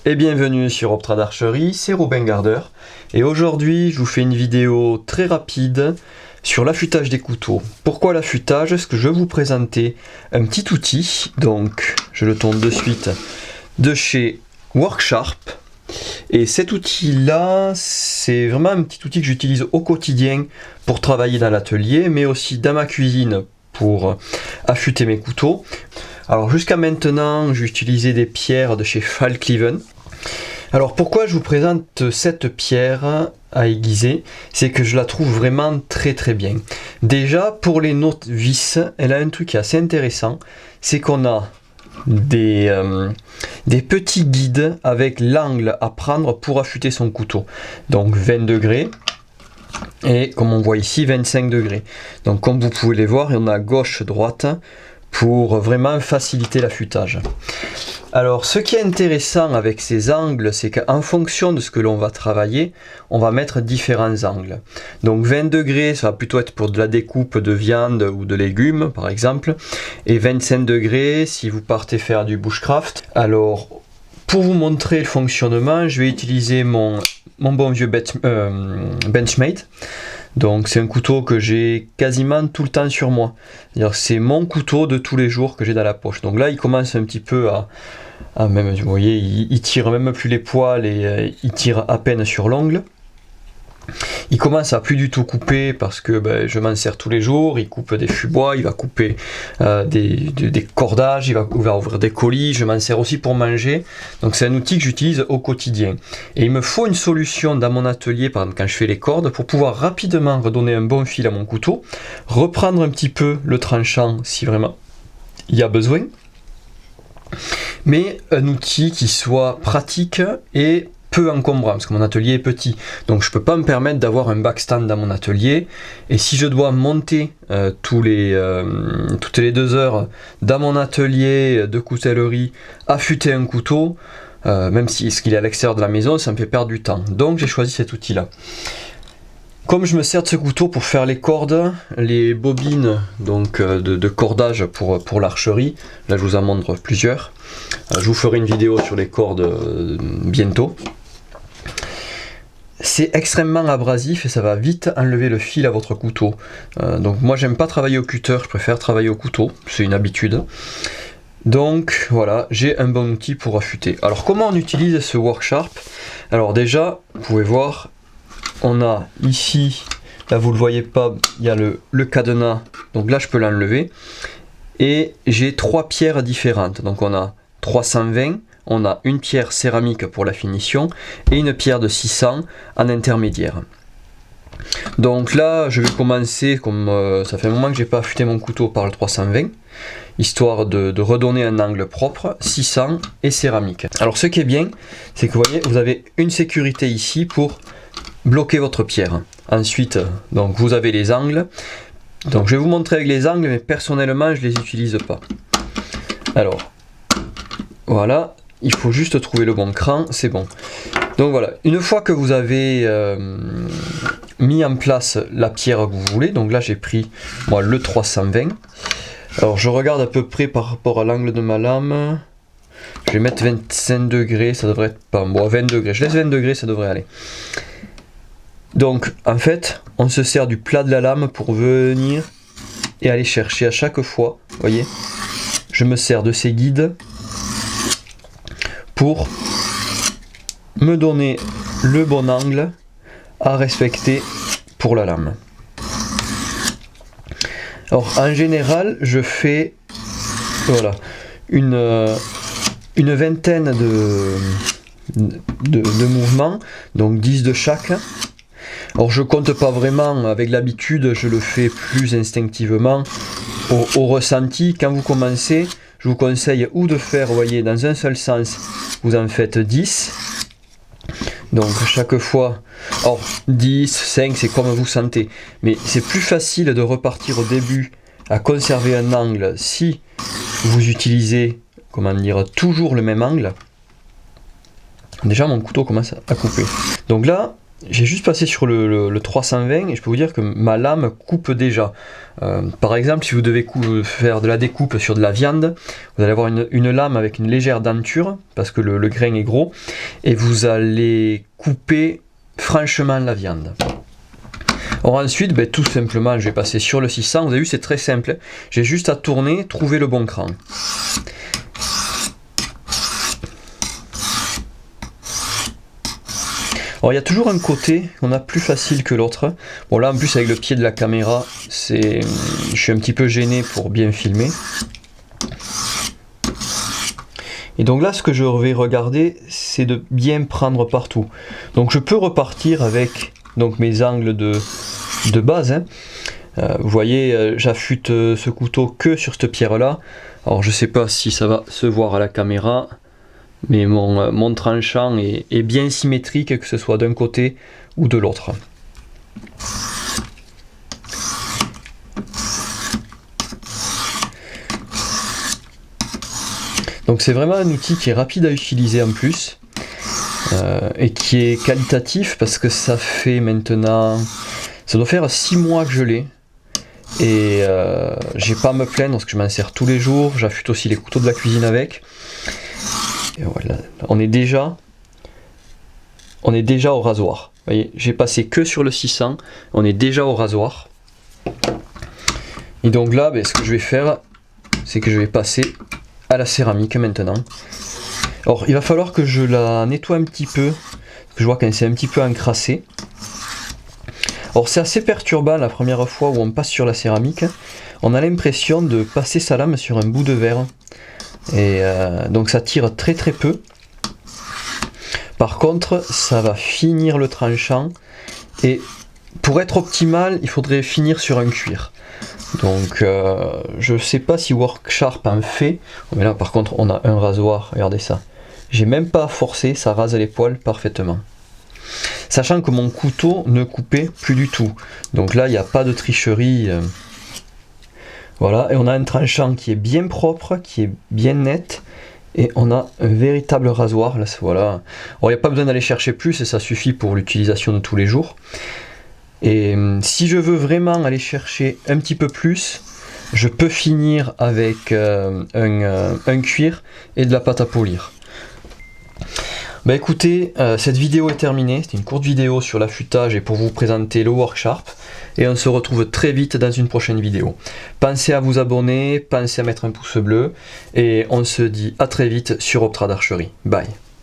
Et bienvenue sur Optrad Archerie, c'est Robin Gardeur. Et aujourd'hui, je vous fais une vidéo très rapide sur l'affûtage des couteaux. Pourquoi l'affûtage? Parce que je vais vous présenter un petit outil, donc je le tourne de suite, de chez Worksharp. Et cet outil-là, c'est vraiment un petit outil que j'utilise au quotidien pour travailler dans l'atelier, mais aussi dans ma cuisine pour affûter mes couteaux. Alors jusqu'à maintenant, j'utilisais des pierres de chez Falkleven. Alors pourquoi je vous présente cette pierre à aiguiser? C'est que je la trouve vraiment très bien. Déjà pour les novices, elle a un truc qui est assez intéressant, c'est qu'on a des petits guides avec l'angle à prendre pour affûter son couteau. Donc 20 degrés. Et comme on voit ici, 25 degrés. Donc comme vous pouvez les voir, il y en a gauche-droite pour vraiment faciliter l'affûtage. Alors ce qui est intéressant avec ces angles, c'est qu'en fonction de ce que l'on va travailler, on va mettre différents angles. Donc 20 degrés, ça va plutôt être pour de la découpe de viande ou de légumes par exemple. Et 25 degrés si vous partez faire du bushcraft. Alors pour vous montrer le fonctionnement, je vais utiliser mon bon vieux Benchmade. Donc c'est un couteau que j'ai quasiment tout le temps sur moi. C'est mon couteau de tous les jours que j'ai dans la poche. Donc là il commence un petit peu à même, vous voyez, il tire même plus les poils et il tire à peine sur l'ongle. Il commence à plus du tout couper parce que je m'en sers tous les jours. Il coupe des fûts-bois, il va couper des cordages, il va ouvrir des colis. Je m'en sers aussi pour manger. Donc c'est un outil que j'utilise au quotidien. Et il me faut une solution dans mon atelier, par exemple quand je fais les cordes, pour pouvoir rapidement redonner un bon fil à mon couteau, reprendre un petit peu le tranchant si vraiment il y a besoin. Mais un outil qui soit pratique et peu encombrant, parce que mon atelier est petit, donc je peux pas me permettre d'avoir un backstand dans mon atelier, et si je dois monter toutes les 2 heures dans mon atelier de coutellerie, affûter un couteau, même si ce qu'il est à l'extérieur de la maison, ça me fait perdre du temps. Donc j'ai choisi cet outil là. Comme je me sers de ce couteau pour faire les cordes, les bobines donc de cordage pour l'archerie, là je vous en montre plusieurs. Je vous ferai une vidéo sur les cordes bientôt. C'est extrêmement abrasif et ça va vite enlever le fil à votre couteau. Donc moi j'aime pas travailler au cutter, je préfère travailler au couteau, c'est une habitude. Donc voilà, j'ai un bon outil pour affûter. Alors comment on utilise ce Worksharp? Alors déjà, vous pouvez voir, on a ici, là vous le voyez pas, il y a le cadenas, donc là je peux l'enlever. Et j'ai 3 pierres différentes, donc on a 320, on a une pierre céramique pour la finition et une pierre de 600 en intermédiaire. Donc là je vais commencer, comme ça fait un moment que j'ai pas affûté mon couteau, par le 320, histoire de redonner un angle propre, 600 et céramique. Alors ce qui est bien, c'est que vous voyez, vous avez une sécurité ici pour bloquer votre pierre. Ensuite, donc vous avez les angles. Donc je vais vous montrer avec les angles, mais personnellement je les utilise pas. Alors voilà, il faut juste trouver le bon cran, c'est bon. Donc voilà, une fois que vous avez mis en place la pierre que vous voulez, donc là j'ai pris moi le 320. Alors je regarde à peu près par rapport à l'angle de ma lame. Je vais mettre 25 degrés, ça devrait être pas bon, 20 degrés. Je laisse 20 degrés, ça devrait aller. Donc en fait, on se sert du plat de la lame pour venir et aller chercher à chaque fois, vous voyez, je me sers de ces guides pour me donner le bon angle à respecter pour la lame. Alors en général, je fais voilà, une vingtaine de mouvements, donc 10 de chaque. Alors je compte pas vraiment, avec l'habitude je le fais plus instinctivement, au ressenti. Quand vous commencez, je vous conseille ou de faire, vous voyez, dans un seul sens, vous en faites 10. Donc chaque fois, or 10, 5 c'est comme vous sentez. Mais c'est plus facile de repartir au début à conserver un angle si vous utilisez, comment dire, toujours le même angle. Déjà mon couteau commence à couper. Donc là, j'ai juste passé sur le 320 et je peux vous dire que ma lame coupe déjà. Par exemple, si vous devez faire de la découpe sur de la viande, vous allez avoir une lame avec une légère denture parce que le grain est gros et vous allez couper franchement la viande. Alors ensuite, tout simplement, je vais passer sur le 600. Vous avez vu, c'est très simple. J'ai juste à tourner, trouver le bon cran. Alors il y a toujours un côté qu'on a plus facile que l'autre. Bon là en plus avec le pied de la caméra, je suis un petit peu gêné pour bien filmer. Et donc là ce que je vais regarder, c'est de bien prendre partout. Donc je peux repartir avec mes angles de base. Vous voyez, j'affûte ce couteau que sur cette pierre là. Alors je sais pas si ça va se voir à la caméra. Mais mon tranchant est bien symétrique, que ce soit d'un côté ou de l'autre. Donc c'est vraiment un outil qui est rapide à utiliser en plus et qui est qualitatif parce que ça fait maintenant, ça doit faire 6 mois que je l'ai. Et j'ai pas à me plaindre parce que je m'en sers tous les jours. J'affûte aussi les couteaux de la cuisine avec. Et voilà, on est déjà au rasoir. Vous voyez, j'ai passé que sur le 600, on est déjà au rasoir. Et donc là, ce que je vais faire, c'est que je vais passer à la céramique maintenant. Alors, il va falloir que je la nettoie un petit peu, parce que je vois qu'elle s'est un petit peu encrassée. Alors, c'est assez perturbant la première fois où on passe sur la céramique. On a l'impression de passer sa lame sur un bout de verre. Et donc ça tire très peu. Par contre ça va finir le tranchant et pour être optimal il faudrait finir sur un cuir. Donc je sais pas si Worksharp en fait, mais là par contre on a un rasoir, regardez ça, j'ai même pas forcé, ça rase les poils parfaitement, sachant que mon couteau ne coupait plus du tout, donc là il n'y a pas de tricherie. Voilà, et on a un tranchant qui est bien propre, qui est bien net, et on a un véritable rasoir. Là, voilà. Alors, il n'y a pas besoin d'aller chercher plus, et ça suffit pour l'utilisation de tous les jours. Et si je veux vraiment aller chercher un petit peu plus, je peux finir avec un cuir et de la pâte à polir. Écoutez, cette vidéo est terminée. C'était une courte vidéo sur l'affûtage et pour vous présenter le Worksharp. Et on se retrouve très vite dans une prochaine vidéo. Pensez à vous abonner, pensez à mettre un pouce bleu. Et on se dit à très vite sur Optrad Archerie. Bye.